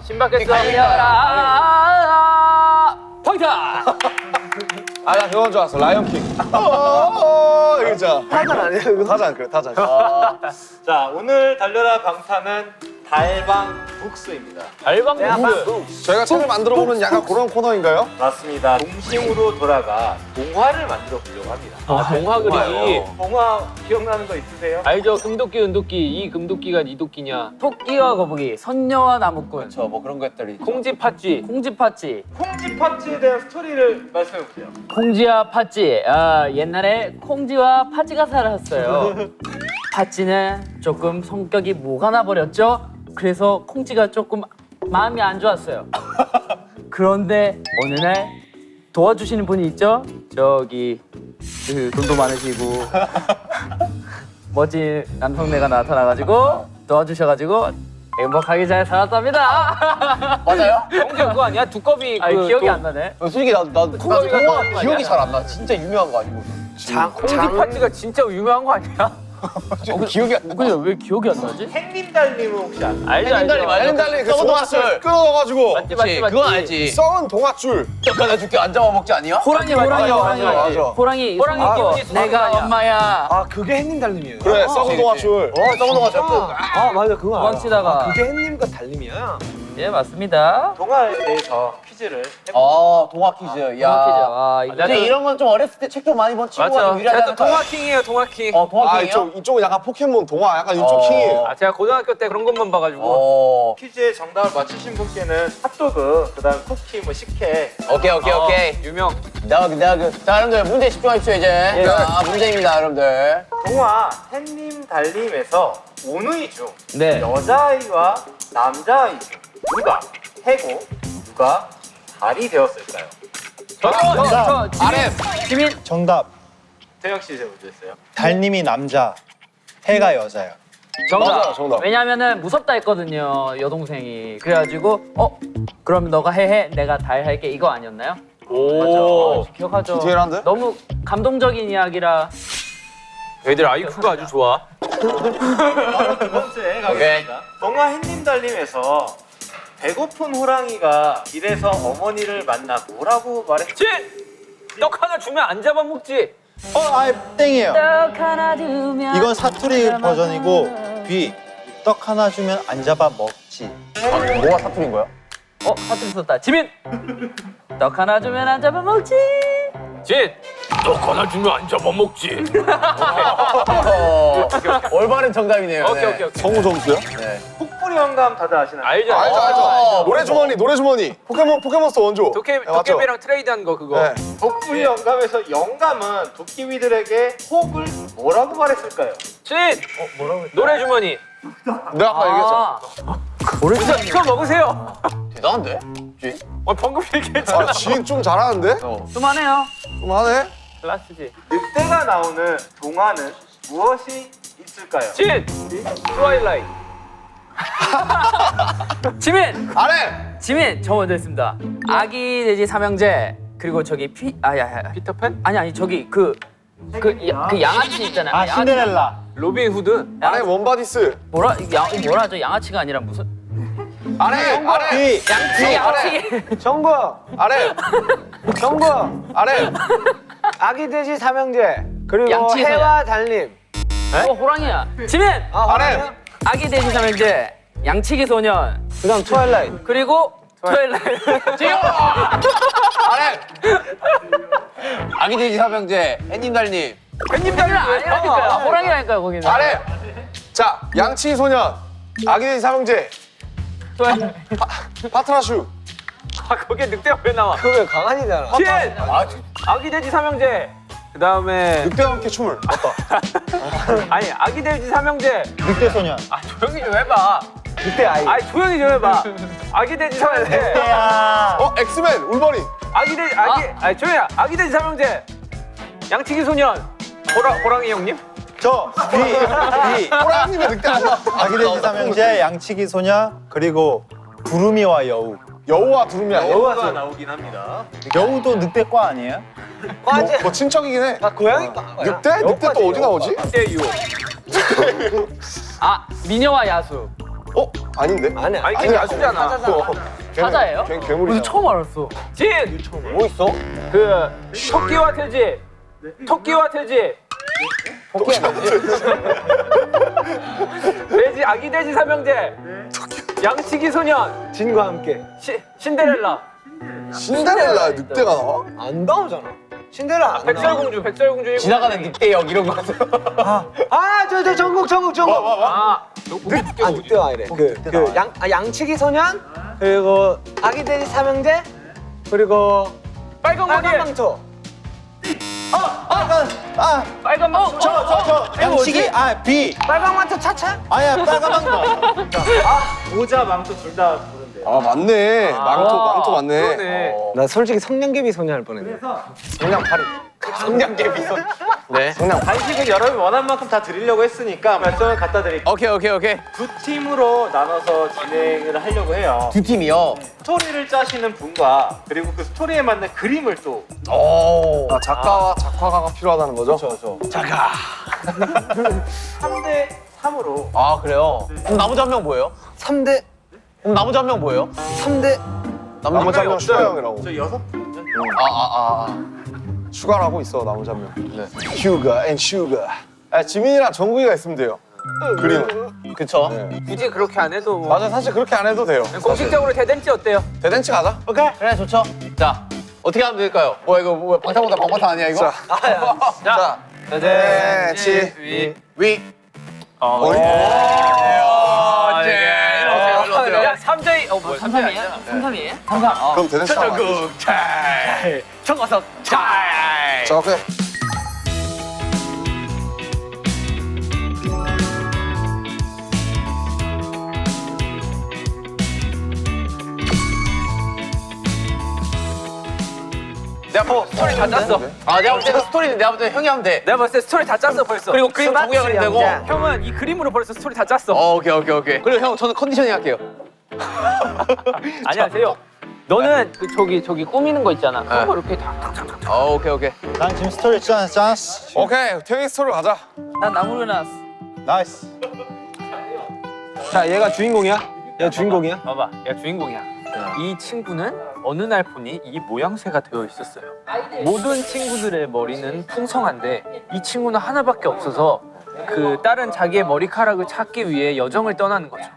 신박했어. 포인트. 아, 나 그건 줄 알았어. 라이언킹. 이거 있잖아. 타잔 아니야? 이거 타잔, 그래, 타잔. 자, 오늘 달려라 방탄은 달방 북스입니다. 달방 북스. 저희가 책을 만들어보는 약간 그런 코너인가요? 맞습니다. 동심으로 돌아가 동화를 만들어 보려고 합니다. 동화 그리기. 동화 기억나는 거 있으세요? 알죠? 금도끼, 은도끼. 이 금도끼가 이 도끼냐? 토끼와 거북이, 선녀와 나무꾼. 뭐 그런 것들이 있죠. 콩지 팥쥐, 콩지 팥쥐. 콩지 팥쥐에 대한 스토리를 말씀해 보세요. 콩지와 팥쥐. 옛날에 콩지와 팥쥐가 살았어요. 팥쥐는 조금 성격이 모가 나버렸죠? 그래서 콩지가 조금 마음이 안 좋았어요. 그런데 어느 날 도와주시는 분이 있죠? 저기 그 돈도 많으시고 멋진 남성네가 나타나가지고 도와주셔가지고 행복하게 잘 살았답니다. 맞아요? 형제 그거 아니야? 두꺼비 그 기억이 안 나네. 솔직히 나 동화 기억이 잘 안 나. 진짜 유명한 거 아니고. 콩지 팥쥐가 진짜 유명한 거 아니야? 기억이 안 나. 근데 왜 기억이 안 나지? 햇님달님은 혹시 아세요? 알죠, 알죠. 헬렌달리 그 썩은 동아줄 동아줄. 끊어가지고 맞지, 그치, 맞지. 그건 알지. 썩은 동아줄. 잠깐 줄게 안 잡아먹지 아니야? 호랑이 맞아, 맞아. 호랑이 기운이 내가 엄마야. 아 그게 햇님 달님이에요. 그래, 썩은 동아줄. 썩은 동아줄. 아 맞아 그거 알아. 도망치다가. 그게 햇님과 달님이야. 예 맞습니다. 동화에 대해서 퀴즈를 해볼게요. 동화 퀴즈. 퀴즈. 야. 이거 근데 이런 건 좀 어렸을 때 책 좀 많이 본 친구가 좀 유리하지 않을까? 동화킹이에요, 동화킹. 동화 아, 킹이요? 이쪽은 약간 포켓몬 동화, 약간 이쪽 킹이에요. 아, 제가 고등학교 때 그런 것만 봐가지고. 퀴즈의 정답을 맞추신 분께는 핫도그, 그다음 쿠키, 뭐 식혜. 오케이. 유명. 너그. 자, 여러분들 문제 집중하십시오 이제. 자, 문제입니다, 여러분들. 동화 햇님 달님에서 오누이 중 네. 여자아이와 남자아이 중 누가 해고, 누가 달이 되었을까요? 저 지민 정답. 태영 씨 먼저 했어요. 달님이 남자, 해가 여자요. 정답. 맞아요, 정답. 왜냐면은 무섭다 했거든요 여동생이. 그래가지고 그럼 너가 해 내가 달 할게 이거 아니었나요? 맞죠. 기억하죠. 디테일한데? 너무 감동적인 이야기라. 애들 IQ가 아주 좋아. 바로 두 번째 가겠습니다. 동화 햇님 달님에서 배고픈 호랑이가 길에서 어머니를 만나 뭐라고 말했지? 진! 떡 하나 주면 안 잡아먹지. 아예 땡이에요. 떡 하나 두면 이건 사투리 버전이고 B. 떡 하나 주면 안 잡아 먹지. 뭐가 사투리인 거야? 사투리 썼다. 지민 떡 하나 주면 안 잡아먹지. 진! 떡 하나 주면 안 잡아먹지. 올바른 정답이네요. 오케이. 성우 점수요? 폭포리 영감 다들 아시나요? 알죠? 알죠. 노래 주머니. 포켓몬스터 원조. 맞죠? 도깨비랑 트레이드한 거 그거. 네. 폭포리 영감에서 영감은 도깨비들에게 호흡을 뭐라고 말했을까요? 진! 노래 주머니. 내가 아까 얘기했잖아. 우선 먹으세요. 대단한데? 진? 방금 얘기했잖아. 지인 좀 잘하는데? 좀 하네요. 좀 하네? 클라스지. 늑대가 나오는 동화는 무엇이 있을까요? 진! 트와일라이트. 지민 안 해! 지민 저 먼저 했습니다. 아기 돼지 삼형제 그리고 저기 피터팬? 아니 저기 그 양아치 있잖아요. 아 신데렐라. 로빈 후드. 안 해, 원바디스. 뭐라죠? 양아치가 아니라 무슨 안 해! 안 해! B. 양아치. 정구. 안 해! 정구. 안 해! 아기 돼지 삼형제. 그리고 양치 해와 달님. 호랑이야. 지민 안 해! 아기 돼지 삼형제 양치기 소년 그다음 트와일라이트. 그리고 트와일라이트. 안 해! 아기 돼지 삼형제, 햇님 달님. 팬님들은 아니라니까요. 호랑이라니까요 거기는. 안 해! 자, 양치 소년, 아기돼지 삼형제, 파트라슈. 거기에 늑대가 왜 나와? 그게 강아지잖아. 진! 아기 돼지 삼형제. 그 다음에 늑대와 함께 춤을. 맞다. 아니 아기 돼지 삼형제. 늑대 소년. 조용히 좀 해봐. 늑대 아이. 아이 조용히 좀 해봐. 아기 돼지 삼형제. 야. 엑스맨 울버린. 아기 돼지 아기 조용히 해. 아기 돼지 삼형제. 양치기 소년. 호랑이 형님? 저 B. 호랑이면 늑대 아니야? 아기 돼지 삼형제, 양치기 소녀, 그리고 두루미와 여우. 여우와 두루미 아니야? 여우가 나오긴 합니다. 여우도 늑대과 아니에요? 뭐 친척이긴 해. 고양이과. 늑대? 늑대 또 어디 나오지? 늑대 유. 아 미녀와 야수. 아닌데? 아니 걔 야수잖아. 사자예요? 걔 괴물이잖아. 오늘 처음 알았어. 진. 뭐 있어? 그 토끼와 돼지. 토끼와 돼지. 돼지 아기 돼지 삼형제. 양치기 소년. 진과 함께. 신데렐라. 신데렐라 늑대가 나와? 안 나오잖아. 신데렐라. 백설공주. 지나가는 늑대역 이런 거 같아. 저 전국. 늑대가 아니래. 양치기 소년 그리고 아기 돼지 삼형제 그리고 빨간 망토. 빨간 망토. 저 양치기 B. 빨간 망토 차차. 아니야 빨간 망토. 모자, 망토 둘 다 부른대요. 아 맞네. 망토 맞네. 그러네. 나 솔직히 성냥개비 소녀 할 뻔했네. 성냥팔이. 성냥개비 손. 네. 간식은 여러분이 원한 만큼 다 드리려고 했으니까 말씀을 갖다 드릴게요. 오케이. 두 팀으로 나눠서 진행을 하려고 해요. 두 팀이요. 스토리를 짜시는 분과 그리고 그 스토리에 맞는 그림을 또 오. 작가와 작화가가 필요하다는 거죠? 3대 3으로 아 그래요? 그럼 나머지 한 명 뭐예요? 3대 그럼 나머지 한 명 뭐예요? 3대 나머지 한 명 슈가 형이라고. 저 6분? 슈가라고 있어 나머지 한 명. 네. 슈가 앤 슈가. 지민이랑 정국이가 있으면 돼요. 그림은. 그쵸? 네. 굳이 그렇게 안 해도 뭐. 맞아 사실 그렇게 안 해도 돼요. 공식적으로 대댄지 어때요? 대댄치 가자. 그래 좋죠. 자 어떻게 하면 될까요? 뭐야 방탄보다 방탄 아니야 이거? 자. 대댄치 위. 야 3대 뭐야 3-3이에요? 3-3이에요? 3-3. 그럼 대댄치 가자. 청어석 잘. 자 오케이. 내가 뭐 스토리 다 짰어. 내가 볼 때는 스토리는 내가 볼 때는 형이 하면 돼. 내가 봤을 때 스토리 다 짰어 벌써. 그리고 그림 정국이가 그리면 되고. 형은 이 그림으로 벌써 스토리 다 짰어. 오케이. 그리고 형 저는 컨디셔닝 할게요. 안녕하세요. 너는 그 저기 꾸미는 거 있잖아. 그런 거 이렇게 탁탁탁탁. 오케이. 난 지금 스토리 짰어. 오케이 태기 스토리 가자. 난 나무를 나왔어. 나이스. 자, 얘가 주인공이야? 얘가 주인공이야? 봐봐, 얘가 주인공이야. 이 친구는 어느 날 보니 이 모양새가 되어 있었어요. 모든 친구들의 머리는 풍성한데 이 친구는 하나밖에 없어서 그 다른 자기의 머리카락을 찾기 위해 여정을 떠나는 거죠.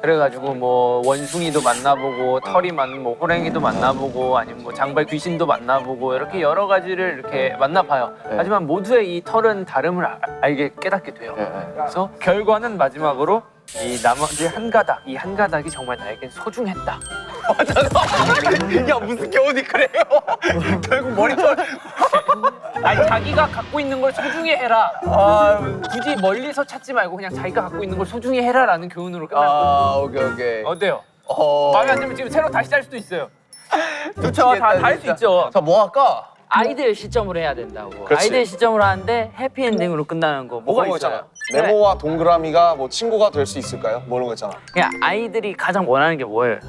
그래가지고 뭐 원숭이도 만나보고 털이 많은 뭐 호랭이도 만나보고 아니면 뭐 장발 귀신도 만나보고 이렇게 여러 가지를 이렇게 만나봐요. 하지만 모두의 이 털은 다름을 알게 깨닫게 돼요. 그래서 결과는 마지막으로 이 나머지 한 가닥, 이 한 가닥이 정말 나에겐 소중했다. 야 무슨 교훈이 그래요? 결국 머리털. 아니 자기가 갖고 있는 걸 소중히 해라. 굳이 멀리서 찾지 말고 그냥 자기가 갖고 있는 걸 소중히 해라라는 교훈으로 끝났거든요. 오케이. 어때요? 마음에 안 들면 지금 새로 다시 짤 수도 있어요. 그렇죠. 다 할 수 있죠. 자 뭐 할까? 아이들 시점으로 해야 된다고. 그렇지. 아이들 시점으로 하는데 해피엔딩으로 끝나는 거 뭐가 뭐 있어요? 있잖아. 네모와 동그라미가 뭐 친구가 될 수 있을까요? 뭐 이런 거 있잖아. 그냥 아이들이 가장 원하는 게 뭐예요?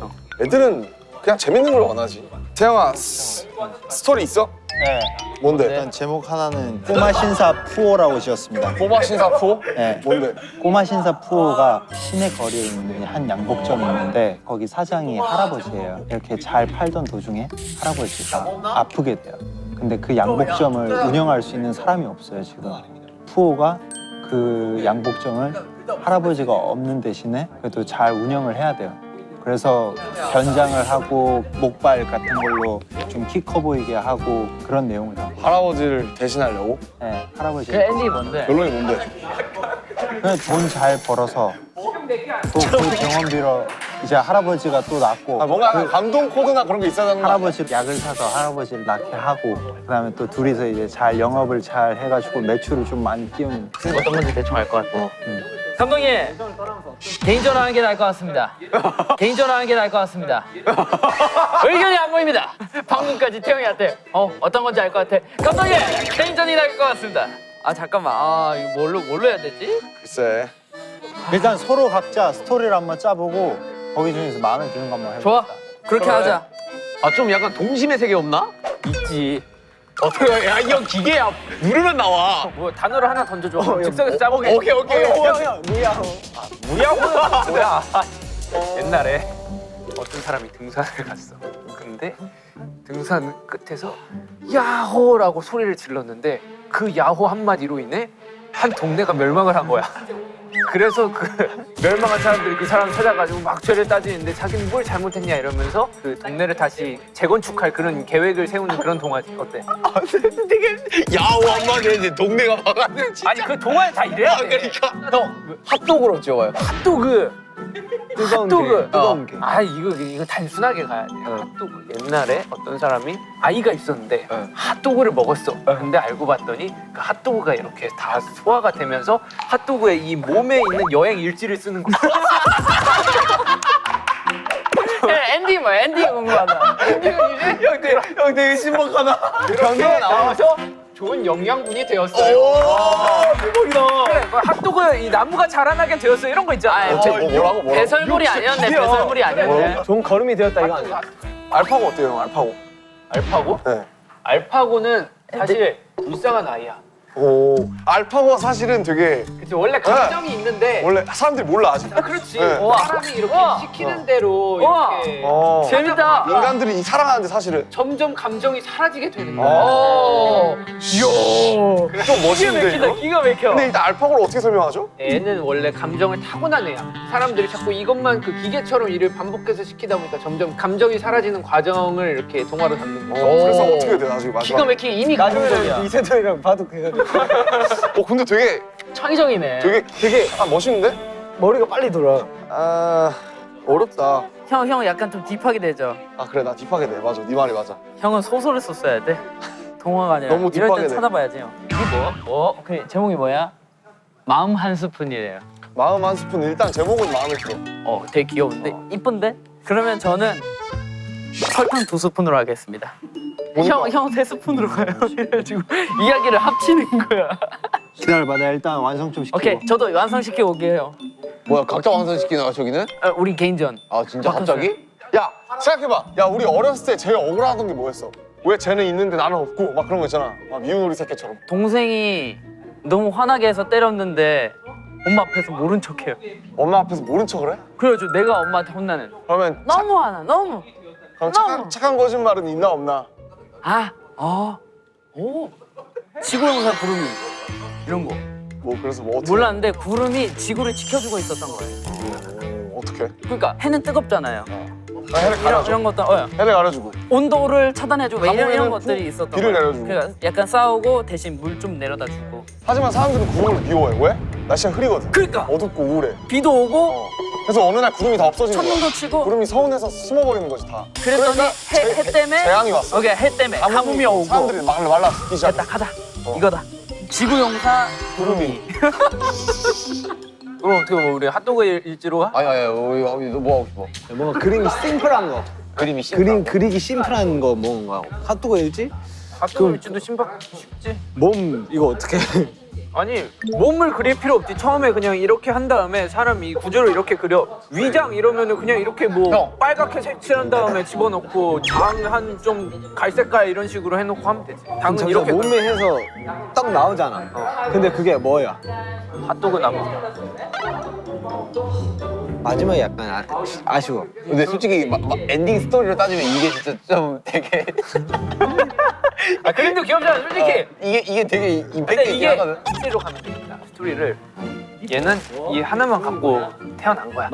애들은 그냥 재밌는 걸 원하지. 태영아 스토리 있어? 네. 뭔데? 일단 제목 하나는 꼬마 신사 푸오라고 지었습니다. 꼬마 신사포? 네. 뭔데? 꼬마 신사 푸오가 시내 거리에 있는 한 양복점이 있는데 거기 사장이 할아버지예요. 이렇게 잘 팔던 도중에 할아버지가 아프게 돼요. 근데 그 양복점을 운영할 수 있는 사람이 없어요 지금. 푸오가 그 양복점을 할아버지가 없는 대신에 그래도 잘 운영을 해야 돼요. 그래서 변장을 하고 목발 같은 걸로 좀 키 커 보이게 하고 그런 내용을 담고. 할아버지를 대신하려고? 네, 할아버지. 그 엔딩이 뭔데? 결론이 뭔데? 그냥 돈 잘 벌어서 또 그 병원비로 이제 할아버지가 또 낫고 뭔가 약간 감동 코드나 그런 게 있어야 되는 거 아니야? 할아버지 약을 사서 할아버지를 낫게 하고 그다음에 또 둘이서 이제 잘 영업을 잘 해가지고 매출을 좀 많이 띄우는. 어떤 건지 대충 알 것 같아. 감독님 개인전화 하는 게 나을 것 같습니다. 개인전화 하는 게 나을 것 같습니다. 의견이 안 보입니다. 방금까지 태영이한테 어떤 건지 알 것 같아. 감독님 개인전이 나을 것 같습니다. 아 잠깐만 이거 뭘로 해야 되지? 글쎄. 일단 서로 각자 스토리를 한번 짜보고 거기 중에서 마음에 드는 거 한번 해볼까? 좋아 그렇게 하자. 아 좀 약간 동심의 세계 없나? 있지. 어떻게 야 이 형 기계야 누르면 나와. 뭐 단어를 하나 던져줘. 즉석에서 짜보게. 오케이 형, 무야. 무야호는 뭐야? 옛날에 어떤 사람이 등산을 갔어. 근데 등산 끝에서 야호라고 소리를 질렀는데 그 야호 한마디로 인해 한 동네가 멸망을 한 거야. 그래서 그 멸망한 사람들이 그 사람 찾아가지고 막 죄를 따지는데 자기는 뭘 잘못했냐 이러면서 그 동네를 다시 재건축할 그런 계획을 세우는 그런 동화지. 어때? 되게 야호 한마디 했는데 동네가 망하는 진짜. 아니 그 동화에 다 이래야 돼. 그러니까 형 핫도그로 찍어요. 핫도그. 뜨거운 핫도그. 게, 뜨거운 게. 이거 단순하게 가야 돼. 핫도그. 옛날에 어떤 사람이 아이가 있었는데 핫도그를 먹었어. 근데 알고 봤더니 그 핫도그가 이렇게 다 소화가 되면서 핫도그의 이 몸에 있는 여행 일지를 쓰는 거야. 엔딩 뭐야? 엔딩 궁금하다. 엔딩은 이제 형 되게 신박하다. 경기가 나와서 좋은 영양분이 되었어요. 대박이다. 그래, 뭐 핫도그 이 나무가 자라나게 되었어 이런 거 있잖아. 뭐라고? 배설물이 아니었네. 배설물이 아니었네. 좋은 걸음이 되었다 이거 아니야? 알파고 어때요, 형? 알파고. 알파고? 네. 알파고는 사실 불쌍한 아이야. 오. 알파고가 사실은 되게 그치 원래 감정이 있는데. 원래 사람들이 몰라 아직. 그렇지. 네. 사람이 이렇게 시키는 대로 이렇게 재밌다. 재밌다. 인간들이 사랑하는데 사실은 점점 감정이 사라지게 되는 거야. 좀 멋있는데 이거? 기가 막혀. 근데 일단 알파고를 어떻게 설명하죠? 애는 원래 감정을 타고난 애야. 사람들이 자꾸 이것만 그 기계처럼 일을 반복해서 시키다 보니까 점점 감정이 사라지는 과정을 이렇게 동화로 담는 거야. 그래서 어떻게 돼 나중에 기가 마지막에? 막히게 이미 감정이야. 이세돌이랑 봐도 그거 근데 되게 창의적이네. 되게 멋있는데? 머리가 빨리 돌아. 아 어렵다. 형 약간 좀 딥하게 되죠. 아 그래 나 딥하게 돼. 맞아 네 말이 맞아. 형은 소설을 썼어야 돼. 동화가 아니라. 너무 이럴 딥하게 때 돼. 찾아봐야지 형. 이게 뭐? 그 제목이 뭐야? 마음 한 스푼이래요. 마음 한 스푼 일단 제목은 마음에 들어. 되게 귀여운데 이쁜데? 그러면 저는 설탕 2스푼으로 하겠습니다. 형 3스푼으로 가요. 그래가지고 이야기를 합치는 거야. 기다려봐, 내가 일단 완성 좀 시키고. 오케이, 저도 완성시켜 올게요. 뭐야 각자 완성시키는 거야 저기는? 우리 개인전. 아 진짜 갑자기? 야 생각해봐. 야 우리 어렸을 때 제일 억울하던 게 뭐였어? 왜 쟤는 있는데 나는 없고 막 그런 거 있잖아. 막 미운 우리 새끼처럼. 동생이 너무 화나게 해서 때렸는데 엄마 앞에서 모른 척해요. 엄마 앞에서 모른 척을 해? 그래가지고 내가 엄마한테 혼나는. 그러면 너무 화나, 너무. 그럼 착한 거짓말은 있나 없나? 지구용사 구름이 이런 거 뭐 그래서 뭐 어떻게? 몰랐는데 구름이 지구를 지켜주고 있었던 거예요. 어떻게? 그러니까 해는 뜨겁잖아요. 해를 가려줘. 이런 것도 해를 가려주고. 온도를 차단해주고 이런 가보면은 것들이 있었던 비를 거예요. 내려주고. 그러니까 약간 싸우고 대신 물 좀 내려다 주고. 하지만 사람들은 구름을 미워해. 왜? 날씨가 흐리거든. 그러니까 어둡고 우울해. 비도 오고 그래서 어느 날 구름이 다 없어진 거야. 천둥도 치고. 구름이 서운해서 숨어버리는 거지 다. 그랬더니 해 때문에 재앙이 왔어. 오케이 해 때문에 가뭄이 오고. 사람들이 말라 죽기 시작해. 됐다 가자. 이거다. 지구용사 구름이. 그럼 어떻게 뭐 우리 핫도그 일지로 가? 아니 우리 너 뭐 하고 싶어? 뭔가 그림이 심플한 거. 그림이 심플. 그리기 심플한 거 뭔가. 핫도그 일지? 핫도그 일지도 쉽지. 몸 이거 어떻게? 아니 몸을 그릴 필요 없지. 처음에 그냥 이렇게 한 다음에 사람이 구조를 이렇게 그려. 위장 이러면은 그냥 이렇게 뭐 형. 빨갛게 색칠한 다음에 집어넣고 장 한 좀 갈색깔 이런 식으로 해놓고 하면 되지. 당은 저기서 이렇게 몸에 해서 딱 나오잖아. 근데 그게 뭐야? 핫도그 나무. 마지막에 약간 아쉬워. 근데 솔직히 엔딩 스토리로 따지면 이게 진짜 좀 되게 그림도 귀엽잖아 솔직히. 이게 되게 임팩트 근데 있긴 이게 하거든. 스토리로 가면 되겠다. 스토리를 얘는 이 하나만 갖고 태어난 거야.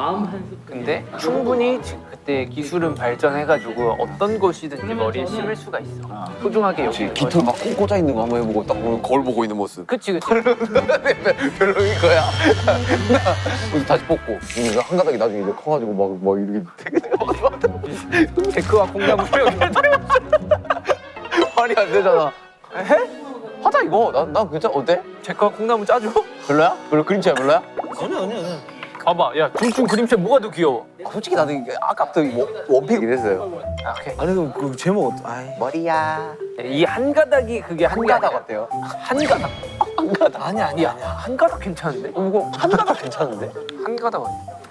근데 충분히 그때 기술은 발전해가지고 어떤 것이든지 머리에 심을 수가 있어. 소중하게 여기는 깃털 막 꽂아 있는 거 한번 해보고 딱 보면 거울 보고 있는 모습. 그치. 별로인 거야. 그래서 다시 뽑고 이거 한 가닥이 나중에 이제 커가지고 막 이렇게 되게 데크와 공나무 이렇게 말이 안 되잖아. 해? 하자 이거. 난 괜찮아. 어때? 데크와 공나무 짜줘? 별로야? 별로 그림체야 별로야? 봐봐, 야, 둘 중 그림체 뭐가 더 귀여워? 솔직히 나는 이게 아까부터 원픽 이랬어요. 아, 오케이. 아니 그 제목 아이. 머리야. 이 한 가닥이 그게 한 한가닥 가닥 어때요? 한 가닥. 아니야. 한 가닥 괜찮은데? 이거 한 가닥 괜찮은데? 한 가닥.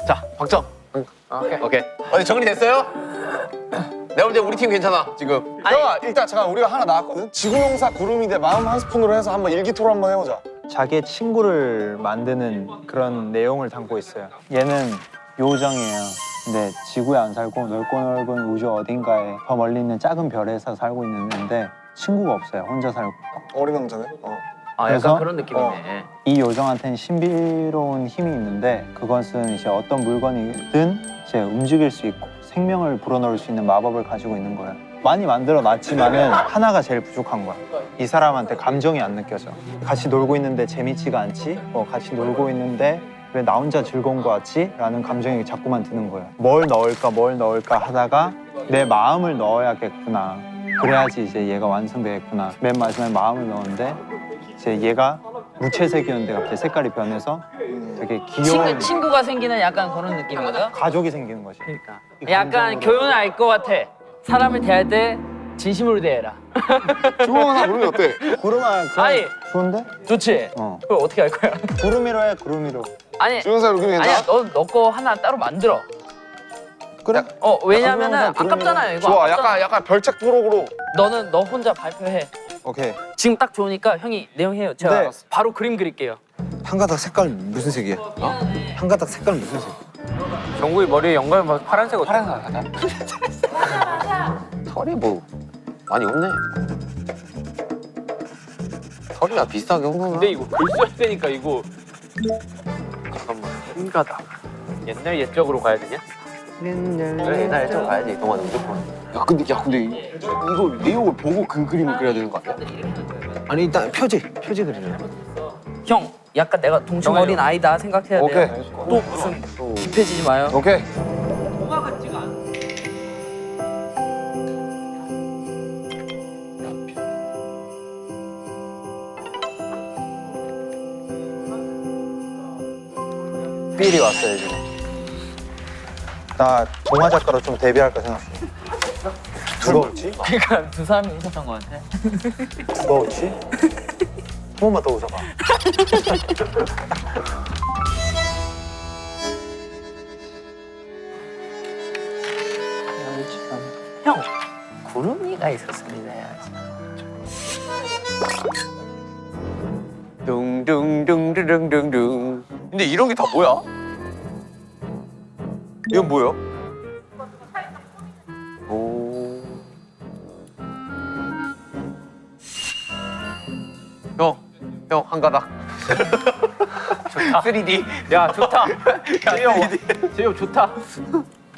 자, 박정. 오케이. 오케이. 어디 정리됐어요? 내가 볼 때 우리 팀 괜찮아 지금. 형아 일단 잠깐 우리가 하나 나왔거든. 지구용사 구름이 내 마음 한 스푼으로 해서 한번 일기토로 한번 해보자. 자기의 친구를 만드는 그런 내용을 담고 있어요. 얘는 요정이에요. 근데 지구에 안 살고 넓고 넓은 우주 어딘가에 더 멀리 있는 작은 별에서 살고 있는데 친구가 없어요. 혼자 살고. 어린 왕자네. 아, 그래서? 약간 그런 느낌이네. 이 요정한테는 신비로운 힘이 있는데 그것은 이제 어떤 물건이든 이제 움직일 수 있고 생명을 불어넣을 수 있는 마법을 가지고 있는 거예요. 많이 만들어 놨지만은 하나가 제일 부족한 거야. 이 사람한테 감정이 안 느껴져. 같이 놀고 있는데 재밌지가 않지? 같이 놀고 있는데 왜 나 혼자 즐거운 거 같지? 라는 감정이 자꾸만 드는 거예요. 뭘 넣을까 하다가 내 마음을 넣어야겠구나. 그래야지 이제 얘가 완성되겠구나. 맨 마지막에 마음을 넣었는데 이제 얘가 무채색이었는데 갑자기 색깔이 변해서 되게 귀여운 친구가 생기는 약간 그런 느낌인가? 가족이 생기는 거지. 그러니까. 약간 교훈을 알 것 같아. 사람을 대할 때 진심으로 대해라. 지구용사 구름이 어때? 구름아, 아니. 좋은데? 좋지? 어. 그걸 어떻게 할 거야? 구름이로 해, 구름이로. 아니, 지구용사 구름이 괜찮아? 아니야. 너 거 하나 따로 만들어. 그래? 왜냐면은 구름이랑 아깝잖아요. 이거 좋아. 아깝잖아. 약간 별책 토록으로. 너 혼자 발표해. 오케이. 지금 딱 좋으니까 형이 내용해요. 제가 네. 바로 그림 그릴게요. 한 가닥 색깔 무슨 색이야? 한 가닥 색깔 무슨 색? 정국이 머리에 연관 막 파란색 어때? 털이 뭐 많이 없네. 털이랑 비슷하게 온 건가? 근데 이거 글 써야 되니까 이거 잠깐만 한 가닥. 옛날 옛적으로 가야 되냐? 그래, 옛날에 좀 가야지. 동안 무조건. 야 근데 이거 내용을 보고 그 그림을 그려야 되는 거 아니야? 아니 일단 표지 그리네. 형, 약간 내가 동충 정해요. 어린 아이다 생각해야 오케이. 돼요. 또 무슨 급해지지 마요. 오케이. 삘이 왔어요, 지금. 나 동화 작가로 좀 데뷔할까 생각 중이야. 누가 웃지? 그러니까 두 사람이 웃었던 것 같아. 누가 웃지? 한 번만 더 웃어봐. 형, 구름이가 있었습니다. 해야지. 둥둥둥둥둥둥. 근데 이런 게 다 뭐야? 이건 뭐야? 오. 형 한 가닥. 좋다. 3D. 야 좋다. 재영 좋다.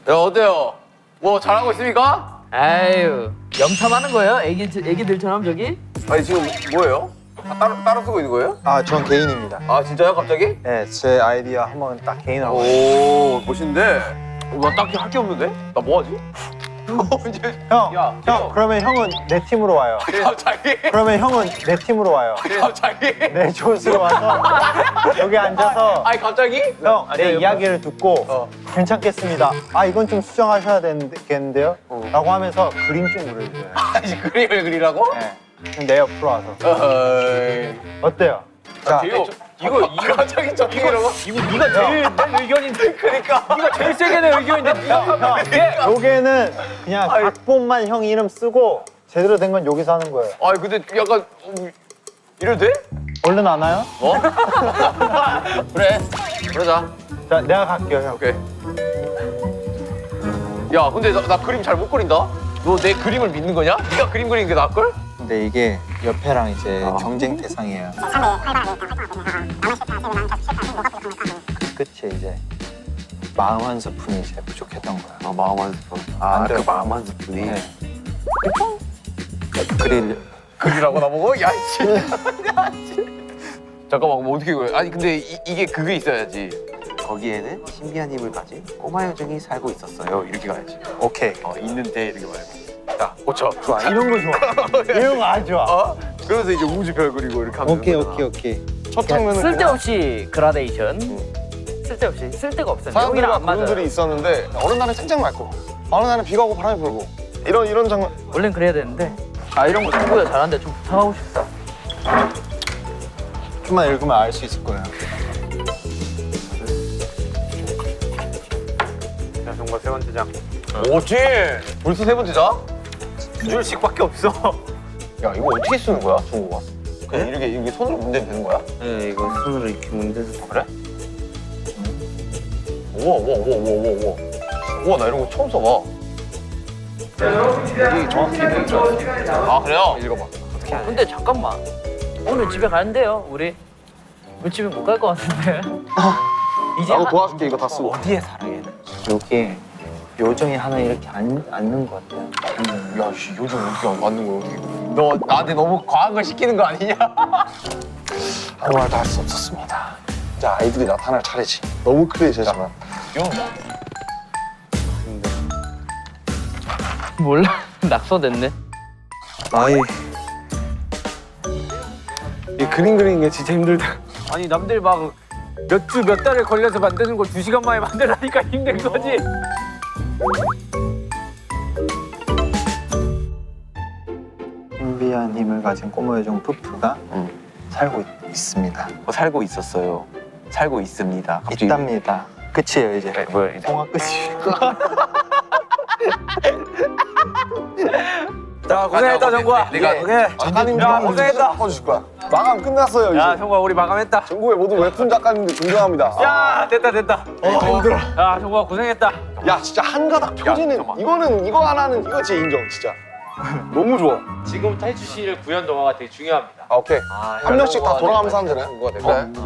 야 어때요? 뭐 잘하고 있습니까? 아유, 염탐하는 거예요? 애기들처럼 저기? 아니 지금 뭐예요? 따로 쓰고 있는 거예요? 아, 전 개인입니다. 아 진짜요? 갑자기? 네, 제 아이디어 한번 딱 개인하고. 오 멋있는데? 나 딱히 할 게 없는데? 나 뭐 하지? 이제 형, 야, 형, 그러면 형은 내 팀으로 와요. 갑자기? 그러면 형은 내 팀으로 와요. 갑자기? 내 조수로 와서 여기 앉아서 아니 갑자기? 형, 내 이야기를 듣고 괜찮겠습니다. 아, 이건 좀 수정하셔야 되겠는데요? 라고 하면서 그림 좀 그려줘요. 다시 그림을 그리라고? 네. 그럼 내 옆으로 와서. 어이. 어때요? 자, 재영 이거 갑자기 저기라고? 이거 네가 제일 내 의견인데. 그러니까. 네가 제일 세게 내 의견인데 네가 하면 안 돼. 요게는 그냥 각본만 형 이름 쓰고 제대로 된 건 여기서 하는 거예요. 아니 근데 약간 이래도 돼? 얼른 안 와요? 어? 그래 그러자. 자, 내가 갈게요, 형. 오케이. 야 근데 나 그림 잘 못 그린다? 너 내 그림을 믿는 거냐? 네가 그림 그리는 게 나을걸? 근데 이게 옆에랑 이제 경쟁 대상이에요. 그 끝에 이제 마음 한 스푼이 이제 부족했던 거야. 아 마음 한 스푼. 안 그 돼요. 마음 한 스푼이. 네. 그릴 그리라고 나보고? 야 씨. 잠깐만 뭐 어떻게 그래? 아니 근데 이게 그게 있어야지. 거기에는 신비한 힘을 가진 꼬마 요정이 살고 있었어요. 이렇게 가야지. 오케이. 있는데 이렇게 말고. 자 고쳐. 좋아. 이런 거 좋아. 이런 거 아주 좋아. 어? 그러면서 이제 우주 별 그리고 이렇게 하면 오케이, 되는 거잖아. 오케이, 오케이. 첫 장면은 쓸데없이 그라데이션. 쓸데없이 쓸데가 없어요. 사람들과 여기랑 안 맞아요. 구름들이 있었는데 어느 날은 쨍쨍 맑고 어느 날은 비가 오고 바람이 불고 이런 장면. 원래는 그래야 되는데 이런 거 친구가 잘하는데 좀 부탁하고 싶다. 좀만 읽으면 알 수 있을 거예요. 자, 정말 세 번째 장. 뭐지? 벌써 세 번째자? 두 줄씩밖에 없어. 야 이거 어떻게 쓰는 거야 중국어? 그냥 이렇게 손으로 문대면 되는 거야? 네, 이거 손으로 이렇게 문대서. 그래? 우와 우와 나 이런 거 처음 써봐. 이게 정확히 돼 있죠. 아 그래요? 읽어봐. 근데 잠깐만. 오늘 집에 가는데요, 우리 집에 못 갈 것 같은데. 이제 나도 도와줄게 이거 다 쓰고. 어디에 살아 얘는? 여기에 요정이 하나 이렇게 앉는 것 같아요. 야 씨, 요즘 어떻게 맞는 거야 어떻게? 너 나한테 너무 과한 걸 시키는 거 아니냐? 아무 말도 할 수 없었습니다. 이제 아이들이 나타날 차례지. 너무 클리셰지만. 몰라. 낙서됐네. 아이 이 그림 그리는 게 진짜 힘들다. 아니 남들 막 몇 주 몇 달을 걸려서 만드는 걸 2시간 만에 만들라니까 힘든 거지. 신비한 힘을 가진 꼬마 요정 푸푸가 살고 있습니다. 살고 있었어요. 살고 있습니다. 있답니다. 끝이에요 이제. 뭐야? 통화 끝이. 자 고생했다 정구야. 내가 오케이. 작가님들 야, 고생했다. 바꿔주실 거야. 마감 끝났어요 야 이제. 정구야 우리 마감했다. 전국의 모든 웹툰 작가님들 존경합니다. 야 됐다. 힘들어. 야 정구야 고생했다. 야 진짜 한 가닥 표지는 잠깐만. 이거는 이거 하나는 이거 진짜 인정 진짜. 너무 좋아. 지금부터 해주실 구현 동화가 되게 중요합니다. 아, 오케이. 한 명씩 다 돌아가면서 하면 되네.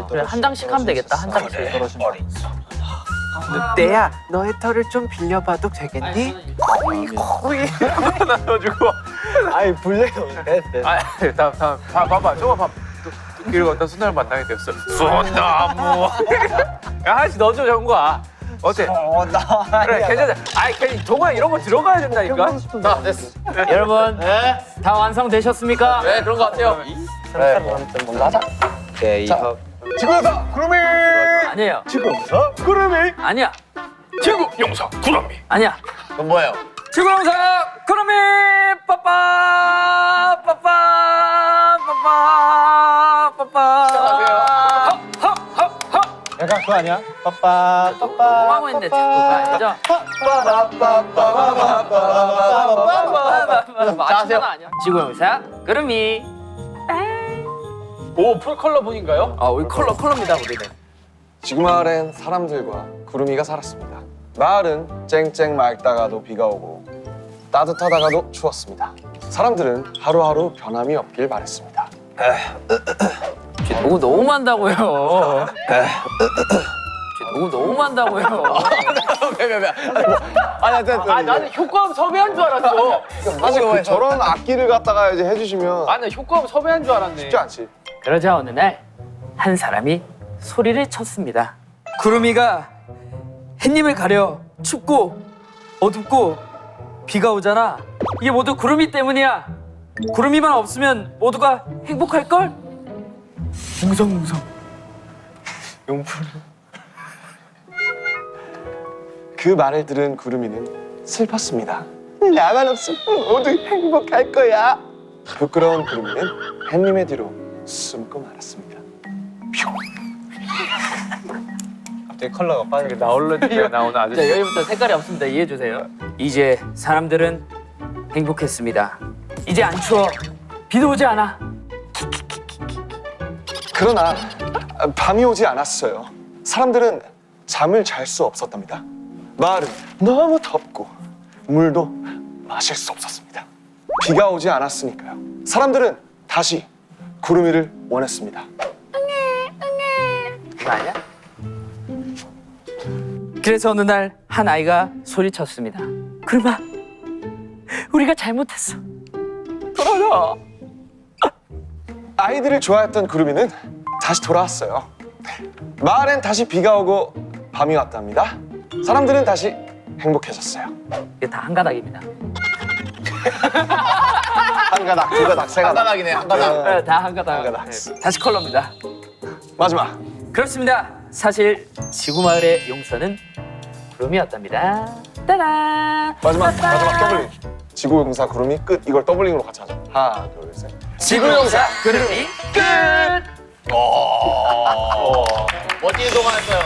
그래, 한 장씩 하면 되겠다. 한 장씩. 늑대야 너의 털을 좀 빌려봐도 되겠니? 나눠주고. 아이 불려요. 다음 봐봐 저거 봐. 길고 어떤 수나를 만나게 되었어. 수나무. 야 하나씩 넣어줘 정구야. 어때? 그래 괜찮아. 아이 그냥 동화 이런 거 들어가야 된다니까. 자 됐어. 여러분, 다 완성되셨습니까? 네 그런 거 같아요. 뭔가 하자. 오케이 이거. 지구에서 구름이. 아니에요. 지구에서 구름이. 아니야. 친구 용서 구름이. 아니야. 그건 뭐예요? 지구영상 구름이 빠빠 빠빠 빠빠 빠빠. 약간 그거 아니야? 빠빠 빠빠. 뭐하고 있는데 친구가 아니죠? 맞추는 아니야. 지구영상 구름이. 오 풀컬러 분인가요? 우리 컬러입니다 우리는. 지구 마을엔 사람들과 구름이가 살았습니다. 마을은 쨍쨍 맑다가도 비가 오고 따뜻하다가도 추웠습니다. 사람들은 하루하루 변함이 없길 바랬습니다. 너무 너무한다고요. 너무한다고요. 나는 효과음 섭외한 줄 알았어. 사실 저런 악기를 갖다가 이제 해주시면 나는 효과음 섭외한 줄 알았네. 쉽지 않지. 그러자 어느 날 한 사람이 소리를 쳤습니다. 구름이가 햇님을 가려 춥고 어둡고 비가 오잖아. 이게 모두 구름이 때문이야. 구름이만 없으면 모두가 행복할걸? 웅성웅성. 그 말을 들은 구름이는 슬펐습니다. 나만 없으면 모두 행복할 거야. 부끄러운 구름이는 햇님의 뒤로 숨고 말았습니다. 갑자기 컬러가 빠져. 나오는 나오는 아저씨. 자, 여기부터 색깔이 없습니다. 이해해 주세요. 이제 사람들은 행복했습니다. 이제 안 추워. 비도 오지 않아. 그러나 밤이 오지 않았어요. 사람들은 잠을 잘 수 없었답니다. 마을은 너무 덥고 물도 마실 수 없었습니다. 비가 오지 않았으니까요. 사람들은 다시 구름이를 원했습니다. 그거 아니야? 그래서 어느 날 한 아이가 소리쳤습니다. 구름아, 우리가 잘못했어. 돌아라. 아이들을 좋아했던 구름이는 다시 돌아왔어요. 마을엔 다시 비가 오고 밤이 왔답니다. 사람들은 다시 행복해졌어요. 이게 다 한 가닥입니다. 한 가닥, 두 가닥, 세 가닥. 한가닥이네 한가닥. 다 한 가닥. 한 가닥. 다시 컬러입니다. 마지막. 그렇습니다. 사실 지구마을의 용서는 구름이었답니다. 따란. 마지막 더블링. 지구용사 구름이 끝. 이걸 더블링으로 같이 하자. 하나, 둘, 셋. 지구용사 구름이 끝. 멋진 동화였어요.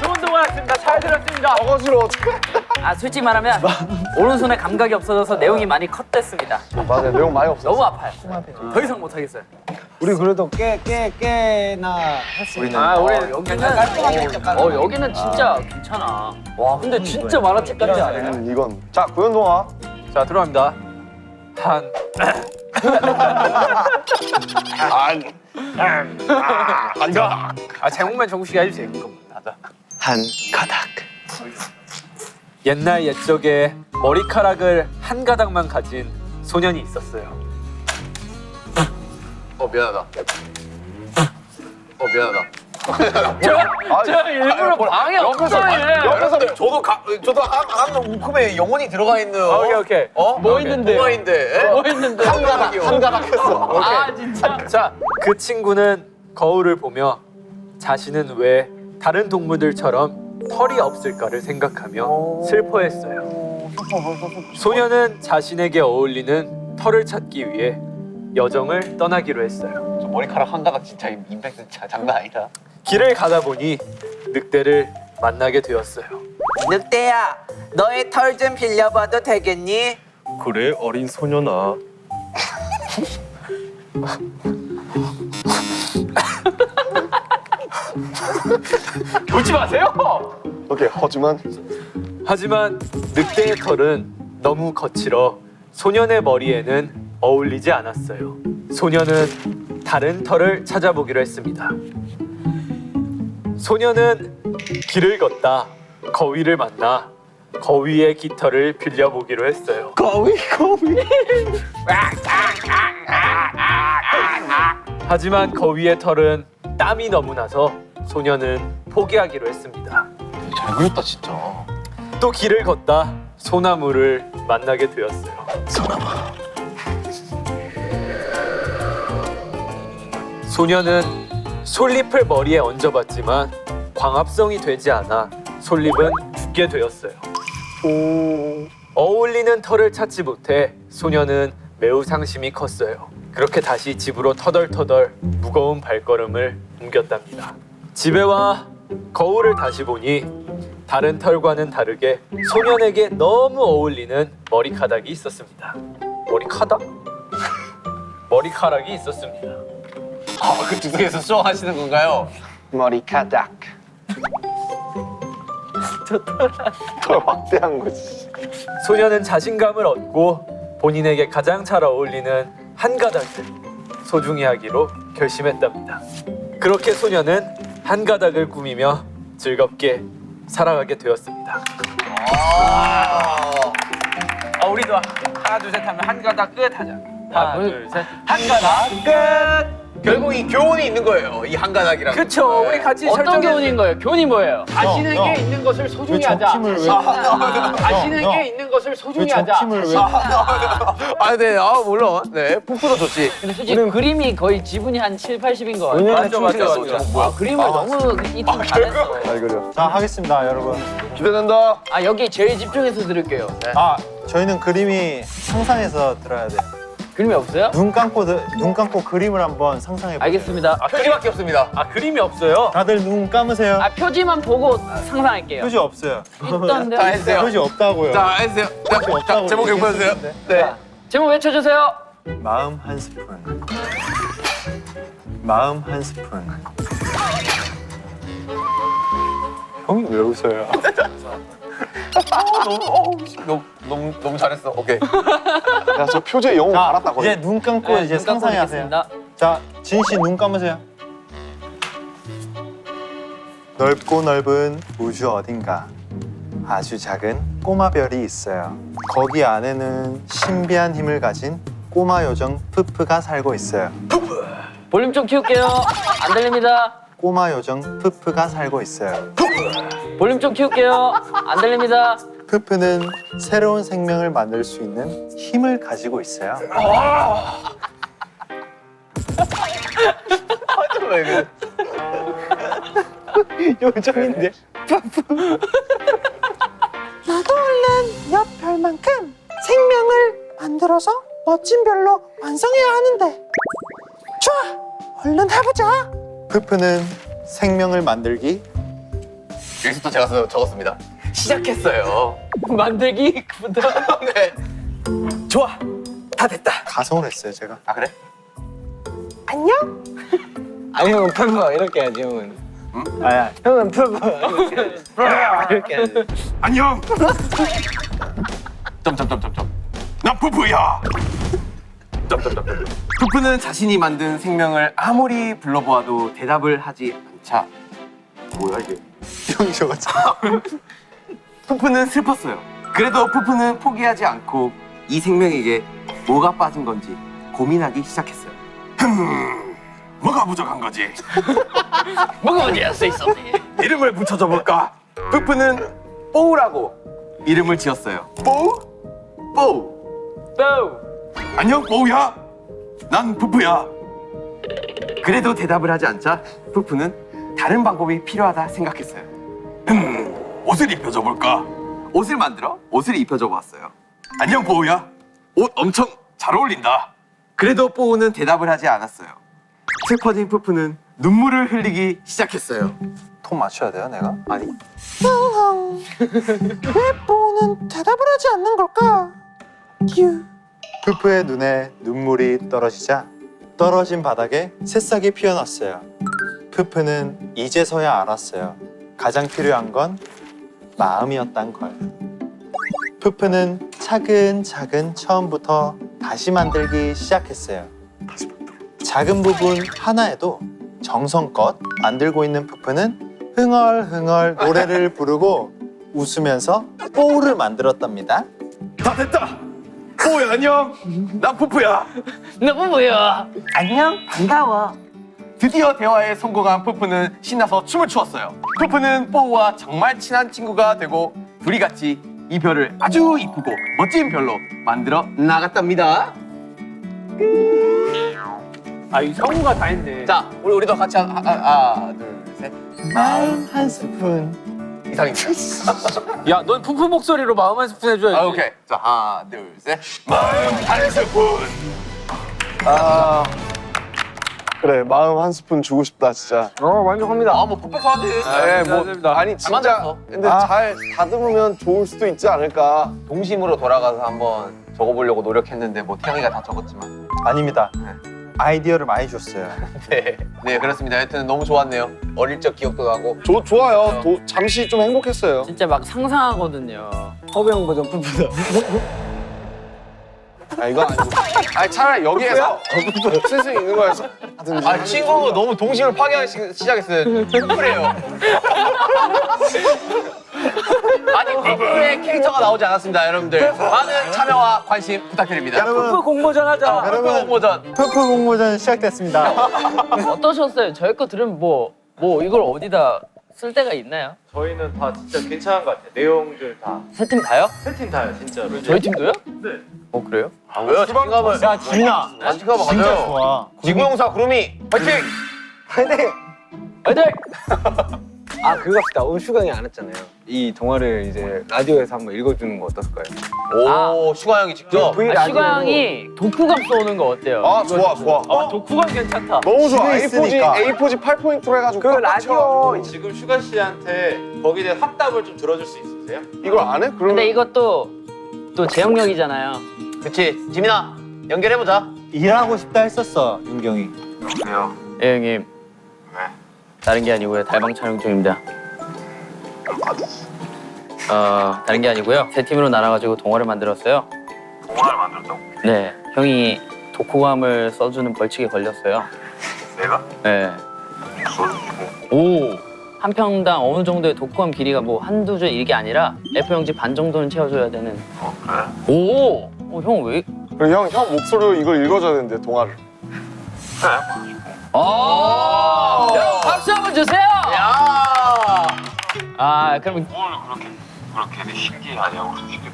좋은 동화였습니다. 잘 들었습니다. 어거지로 어떡해? 솔직히 말하면 오른손에 감각이 없어져서 내용이 많이 컷됐습니다. 맞아요. 내용 많이 없었어. 너무 아파요. 더 이상 못하겠어요. 우리 그래도 꽤나 했습니다. 우리 여기는 깔끔하게 했죠. 여기는 진짜 괜찮아. 와, 근데 진짜 만화책 같지 않아요? 이건 자 구연동화. 자 들어갑니다. 제목만 정국씨가 해주세요. 한 가닥. 옛날 옛적에 머리카락을 한 가닥만 가진 소년이 있었어요. 미안하다. 미안하다. 제가 일부러 방해 없어요. 옆에서 저도 한 움큼에 영혼이 들어가 있는. 오케이. 뭐 있는데? 동화인데. 뭐 했는데? 한 가닥 했어. 진짜. 자, 그 친구는 거울을 보며 자신은 왜 다른 동물들처럼 털이 없을까를 생각하며 슬퍼했어요. 소녀는 자신에게 어울리는 털을 찾기 위해 여정을 떠나기로 했어요. 저 머리카락 한 가닥 진짜 임팩트 장난 아니다. 길을 가다 보니 늑대를 만나게 되었어요. 늑대야, 너의 털 좀 빌려봐도 되겠니? 그래 어린 소년아. 웃지 마세요. 오케이. 하지만 늑대의 털은 너무 거칠어 소년의 머리에는 어울리지 않았어요. 소년은 다른 털을 찾아보기로 했습니다. 소년은 길을 걷다 거위를 만나 거위의 깃털을 빌려보기로 했어요. 거위. 하지만 거위의 털은 땀이 너무 나서 소년은 포기하기로 했습니다. 잘 그렸다 진짜. 또 길을 걷다 소나무를 만나게 되었어요. 소년은 솔잎을 머리에 얹어봤지만 광합성이 되지 않아 솔잎은 죽게 되었어요. 어울리는 털을 찾지 못해 소년은 매우 상심이 컸어요. 그렇게 다시 집으로 터덜터덜 무거운 발걸음을 옮겼답니다. 집에 와 거울을 다시 보니 다른 털과는 다르게 소년에게 너무 어울리는 머리카락이 있었습니다. 머리카락이 있었습니다. 그 주석에서 수정하시는 건가요? 머리카락. 더 확대한 거지. 소년은 자신감을 얻고 본인에게 가장 잘 어울리는 한 가닥을 소중히 하기로 결심했답니다. 그렇게 소년은 한 가닥을 꾸미며 즐겁게 살아가게 되었습니다. 우리도 하나 둘 셋 하면 한 가닥 끝 하자. 하나 둘 셋. 한 가닥 끝. 결국 이 교훈이 있는 거예요. 이 한 가닥이랑. 그쵸. 우리 같이 어떤 교훈인 거예요? 교훈이 뭐예요? 자신에게 있는 것을 소중히 하자. 자신에게 있는 것을 소중히 하자. 네. 물론. 네. 푹푸도 좋지. 근데 솔직히 그림이 거의 지분이 한 7, 80인 거 같아요. 맞아. 그림을 너무 이팀 잘했어. 잘 그려. 자, 하겠습니다, 여러분. 기대된다. 여기 제일 집중해서 들을게요. 네. 저희는 그림이 상상해서 들어야 돼요. 그림이 없어요? 눈 감고 그림을 한번 상상해 보세요. 알겠습니다. 표지밖에 없습니다. 그림이 없어요. 다들 눈 감으세요. 표지만 보고 상상할게요. 표지 없어요. 있던데요? 자, 해주세요. 표지 없다고요. 자, 해주세요. 자, 제목 읽어주세요. 네. 제목 외쳐주세요. 마음 한 스푼. 마음 한 스푼. 형이 왜 웃어요? 너무 잘했어. 오케이. 야, 저 표제 영웅 알았다고. 이제 눈 감고 이제 눈 감고 상상하세요. 있겠습니다. 자, 진 씨 눈 감으세요. 넓고 넓은 우주 어딘가 아주 작은 꼬마 별이 있어요. 거기 안에는 신비한 힘을 가진 꼬마 요정 푸푸가 살고 있어요. 볼륨 좀 키울게요. 안 들립니다. 꼬마 요정 푸푸가 살고 있어요. 볼륨 좀 키울게요. 안 들립니다. 푸푸는 새로운 생명을 만들 수 있는 힘을 가지고 있어요. 왜 그래? 요정인데. 나도 얼른 옆 별만큼 생명을 만들어서 멋진 별로 완성해야 하는데. 좋아, 얼른 해보자. 푸푸는 생명을 만들기 여기서부터 제가 적었습니다. 시작했어요. 만들기부터. 네. 좋아. 다 됐다. 가성을 했어요 제가. 아 그래? 안녕. 아니 형은 푸푸 이렇게 해야지 형은. 아야 형은 푸푸 이렇게 해야지. 안녕. 점점점점점. 나 푸푸야. 점점점점. 푸푸는 자신이 만든 생명을 아무리 불러보아도 대답을 하지 않자. 뭐야 이게? 형이 적었죠. 푸푸는 슬펐어요. 그래도 푸푸는 포기하지 않고 이 생명에게 뭐가 빠진 건지 고민하기 시작했어요. 뭐가 부족한 거지? 뭐가 어디야 쓰있었니? 이름을 붙여줘 볼까? 푸푸는 뽀우라고 이름을 지었어요. 뽀우? 뽀우. 안녕 뽀우야. 난 푸푸야. 그래도 대답을 하지 않자 푸푸는 다른 방법이 필요하다 생각했어요. 옷을 입혀줘 볼까? 옷을 만들어 옷을 입혀줘 보았어요. 안녕 뽀우야. 옷 엄청 잘 어울린다. 그래도 뽀우는 대답을 하지 않았어요. 슬퍼진 푸푸는 눈물을 흘리기 시작했어요. 톤 맞춰야 돼요 내가? 아니 왜 뽀는 대답을 하지 않는 걸까? 휴. 푸푸의 눈에 눈물이 떨어지자 떨어진 바닥에 새싹이 피어났어요. 푸푸는 이제서야 알았어요. 가장 필요한 건 마음이었단 걸. 푸푸는 차근차근 처음부터 다시 만들기 시작했어요. 작은 부분 하나에도 정성껏 만들고 있는 푸푸는 흥얼흥얼 노래를 부르고 웃으면서 뽀우를 만들었답니다. 다 됐다. 뽀우야 안녕. 난 푸푸야. 너무 뭐야? 안녕, 반가워. 드디어 대화에 성공한 푸푸는 신나서 춤을 추었어요. 푸푸는 뽀우와 정말 친한 친구가 되고 둘이 같이 이 별을 아주 이쁘고 멋진 별로 만들어 나갔답니다. 아이 성우가 다 했네. 자, 우리도 같이 하나, 둘, 셋. 마음 한 스푼. 이상입니다. 야, 넌 푸푸 목소리로 마음 한 스푼 해줘야지. 아, 오케이. 자, 하나, 둘, 셋. 한 스푼. 그래, 마음 한 스푼 주고 싶다 진짜. 만족합니다. 아, 뭐 풋풋하지. 네, 뭐 감사합니다. 아니 진짜 만들었어. 근데 잘 다듬으면 좋을 수도 있지 않을까. 동심으로 돌아가서 한번 적어보려고 노력했는데 뭐 태영이가 다 적었지만. 아닙니다. 아이디어를 많이 줬어요. 네, 네 그렇습니다. 하여튼 너무 좋았네요. 어릴 적 기억도 나고. 좋아요. 잠시 좀 행복했어요. 진짜 막 상상하거든요. 허병 버전 푸푸다. 아 이건 아니고. 아니 차라리 여기에서 쓸 수 있는 거에서 하든지. 아 친구 너무 동심을 파괴하기 시작했어요. 푸푸래요. 아니 푸푸의 캐릭터가 나오지 않았습니다, 여러분들. 많은 참여와 관심 부탁드립니다. 푸푸 공모전 하자. 푸푸 공모전. 푸푸 공모전 시작됐습니다. 어떠셨어요? 저희 거 들으면 뭐 이걸 어디다 쓸 데가 있나요? 저희는 다 진짜 괜찮은 것 같아요. 내용들 다. 세 팀 다요? 세 팀 다요, 진짜로. 저희 팀도요? 네. 어 그래요? 왜요? 자신감을. 야 지민아, 자신감을 진짜 가져요. 좋아. 지구용사 구름이 화이팅! 애들 아 그거 합시다. 오늘 슈강이 안 했잖아요. 이 동화를 이제 라디오에서 한번 읽어주는 거 어떨까요? 오 슈가 형이 직접. 슈가 형이 독후감 써오는 거 어때요? 아 좋아. 독후감 괜찮다. 너무 좋아. 집에 있으니까. A4지 8포인트로 해가지고 그 꽉 라디오 맞춰가지고. 지금 슈가 씨한테 거기에 대한 확답을 좀 들어줄 수 있으세요? 이걸 안 해? 그러면 근데 이것도 또 제형력이잖아요. 그치 지민아 연결해보자. 일하고 싶다 했었어 윤경이. 예 형님. 다른 게 아니고요. 달방 촬영 중입니다. 다른 게 아니고요. 세 팀으로 나눠가지고 동화를 만들었어요. 동화를 만들었다고? 네, 형이 독후감을 써주는 벌칙에 걸렸어요. 내가? 네. 오. 한 평당 어느 정도의 독후감 길이가 뭐 한두 줄 이게 아니라 F0지 반 정도는 채워줘야 되는. 그래? 오. 형 왜? 그리고 형 목소리로 이걸 읽어줘야 되는데 동화를. 오. 여러분 박수 한번 주세요. 야. 아, 그럼 뭘 그렇게 신기하냐고 솔직히.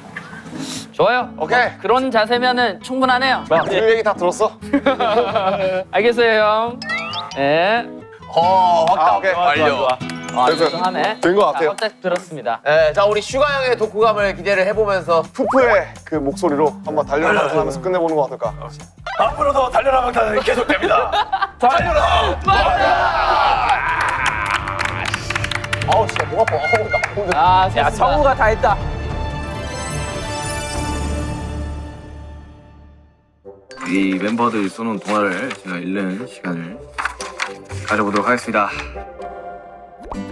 좋아요. 오케이. 그런 자세면은 충분하네요. 그 얘기 다 들었어? 알겠어요, 형. 네. 확답 오케이. 완료. 좋아. 그래서 하네. 된 것 같아요. 자, 껍질 들었습니다. 네, 자 우리 슈가 형의 독후감을 기대를 해보면서 푸푸의 그 목소리로 한번 달려라 하면서 끝내보는 거 어떨까? 앞으로도 달려라 방탄은 계속됩니다. 아우 진짜 목 아파. 어우 나 오늘 아, 야, 좋습니다. 성우가 다 했다. 이 멤버들이 쏘는 동화를 제가 읽는 시간을 가져보도록 하겠습니다.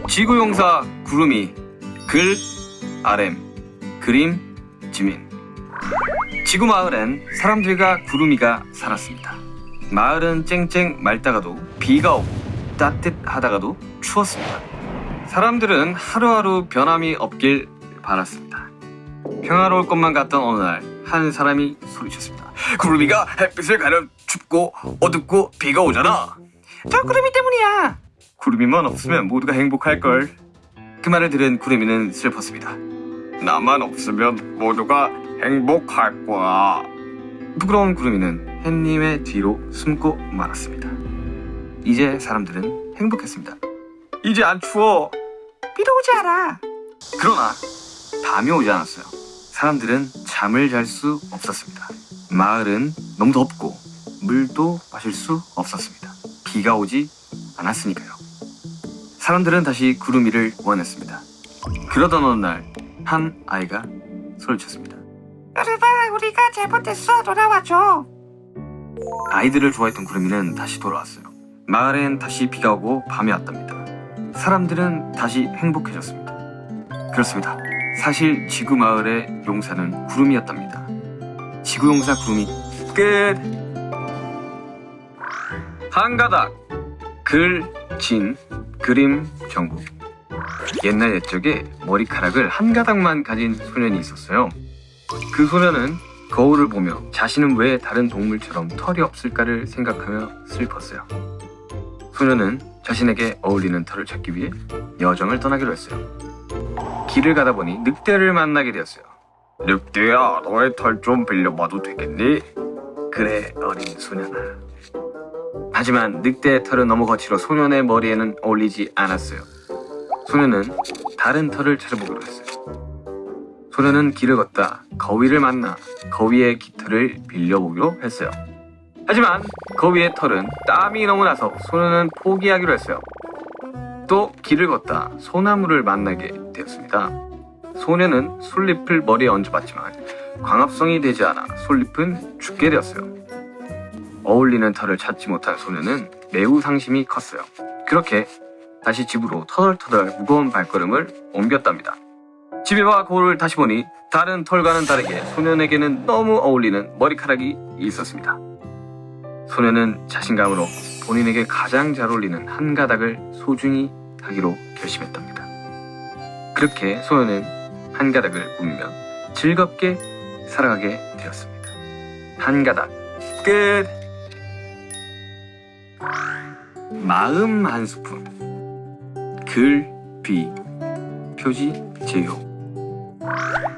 지구용사 구름이 글 RM 그림 지민. 지구 마을엔 사람들과 구름이가 살았습니다. 마을은 쨍쨍 맑다가도 비가 오고 따뜻하다가도 추웠습니다. 사람들은 하루하루 변함이 없길 바랐습니다. 평화로울 것만 같던 어느 날 한 사람이 소리쳤습니다. 구름이가 햇빛을 가려 춥고 어둡고 비가 오잖아. 저 구름이 때문이야. 구름이만 없으면 모두가 행복할걸. 그 말을 들은 구름이는 슬펐습니다. 나만 없으면 모두가 행복할 거야. 부끄러운 구름이는 햇님의 뒤로 숨고 말았습니다. 이제 사람들은 행복했습니다. 이제 안 추워. 비도 오지 않아. 그러나 밤이 오지 않았어요. 사람들은 잠을 잘 수 없었습니다. 마을은 너무 덥고 물도 마실 수 없었습니다. 비가 오지 않았으니까요. 사람들은 다시 구름이를 원했습니다. 그러던 어느 날 한 아이가 소리쳤습니다. 여름아, 우리가 잘못했어. 돌아와줘. 아이들을 좋아했던 구름이는 다시 돌아왔어요. 마을엔 다시 비가 오고 밤이 왔답니다. 사람들은 다시 행복해졌습니다. 그렇습니다. 사실 지구 마을의 용사는 구름이었답니다. 지구용사 구름이 끝. 한가닥 글, 진, 그림, 정보. 옛날 옛적에 머리카락을 한 가닥만 가진 소년이 있었어요. 그 소년은 거울을 보며 자신은 왜 다른 동물처럼 털이 없을까를 생각하며 슬펐어요. 소년은 자신에게 어울리는 털을 찾기 위해 여정을 떠나기로 했어요. 길을 가다 보니 늑대를 만나게 되었어요. 늑대야, 너의 털 좀 빌려봐도 되겠니? 그래, 어린 소년아. 하지만 늑대의 털은 너무 거칠어 소년의 머리에는 어울리지 않았어요. 소년은 다른 털을 찾아보기로 했어요. 소년은 길을 걷다 거위를 만나 거위의 깃털을 빌려보기로 했어요. 하지만 거위의 털은 땀이 너무 나서 소년은 포기하기로 했어요. 또 길을 걷다 소나무를 만나게 되었습니다. 소년은 솔잎을 머리에 얹어봤지만 광합성이 되지 않아 솔잎은 죽게 되었어요. 어울리는 털을 찾지 못한 소년은 매우 상심이 컸어요. 그렇게 다시 집으로 터덜터덜 무거운 발걸음을 옮겼답니다. 집에 와 거울을 다시 보니 다른 털과는 다르게 소년에게는 너무 어울리는 머리카락이 있었습니다. 소년은 자신감으로 본인에게 가장 잘 어울리는 한 가닥을 소중히 하기로 결심했답니다. 그렇게 소년은 한 가닥을 꾸미며 즐겁게 살아가게 되었습니다. 한 가닥 끝. 마음 한 스푼. 글, 비, 표지, 제요.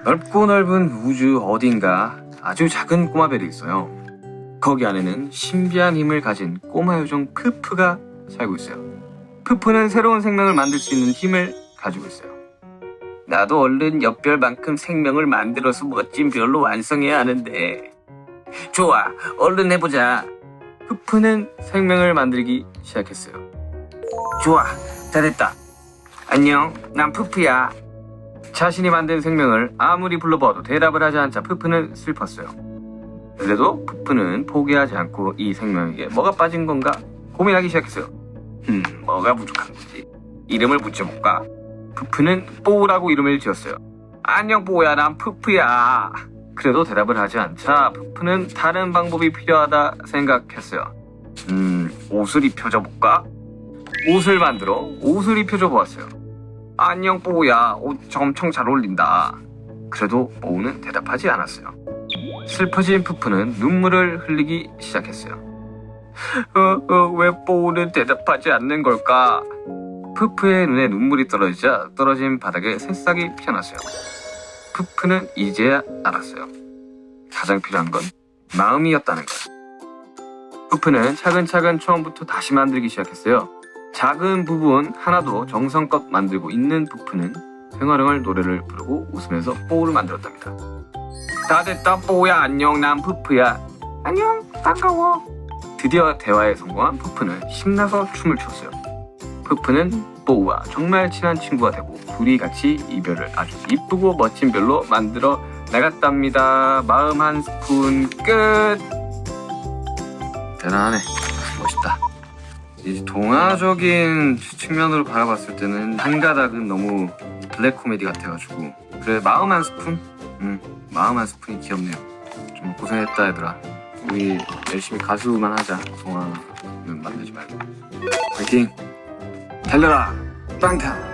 넓고 넓은 우주 어딘가 아주 작은 꼬마별이 있어요. 거기 안에는 신비한 힘을 가진 꼬마 요정 푸푸가 살고 있어요. 푸푸는 새로운 생명을 만들 수 있는 힘을 가지고 있어요. 나도 얼른 옆별만큼 생명을 만들어서 멋진 별로 완성해야 하는데. 좋아, 얼른 해보자. 푸푸는 생명을 만들기 시작했어요. 좋아, 다 됐다. 안녕, 난 푸푸야. 자신이 만든 생명을 아무리 불러봐도 대답을 하지 않자 푸푸는 슬펐어요. 그래도 푸푸는 포기하지 않고 이 생명에게 뭐가 빠진 건가 고민하기 시작했어요. 뭐가 부족한 거지? 이름을 붙여볼까? 푸푸는 뽀우라고 이름을 지었어요. 안녕 뽀우야, 난 푸푸야. 그래도 대답을 하지 않자 푸푸는 다른 방법이 필요하다 생각했어요. 옷을 입혀줘볼까? 옷을 만들어 옷을 입혀줘 보았어요. 안녕 뽀우야, 옷 엄청 잘 어울린다. 그래도 뽀우는 대답하지 않았어요. 슬퍼진 푸푸는 눈물을 흘리기 시작했어요. 왜 뽀우는 대답하지 않는 걸까? 푸푸의 눈에 눈물이 떨어지자 떨어진 바닥에 새싹이 피어났어요. 푸푸는 이제야 알았어요. 가장 필요한 건 마음이었다는 걸. 푸푸는 차근차근 처음부터 다시 만들기 시작했어요. 작은 부분 하나도 정성껏 만들고 있는 푸푸는 흥얼흥얼 노래를 부르고 웃으면서 뽀를 만들었답니다. 다 됐다 뽀야 안녕 난 푸푸야 안녕 반가워. 드디어 대화에 성공한 푸푸는 신나서 춤을 췄어요. 푸푸는 뽀와 정말 친한 친구가 되고 둘이 같이 이별을 아주 이쁘고 멋진 별로 만들어 나갔답니다. 마음 한 스푼 끝. 대단하네. 멋있다. 이제 동화적인 측면으로 바라봤을 때는 한 가닥은 너무 블랙 코미디 같아가지고 그래 마음 한 스푼? 마음 한 스푼이 귀엽네요. 좀 고생했다 얘들아. 우리 열심히 가수만 하자. 동화는 만들지 말고. 화이팅! 달려라! 빵타!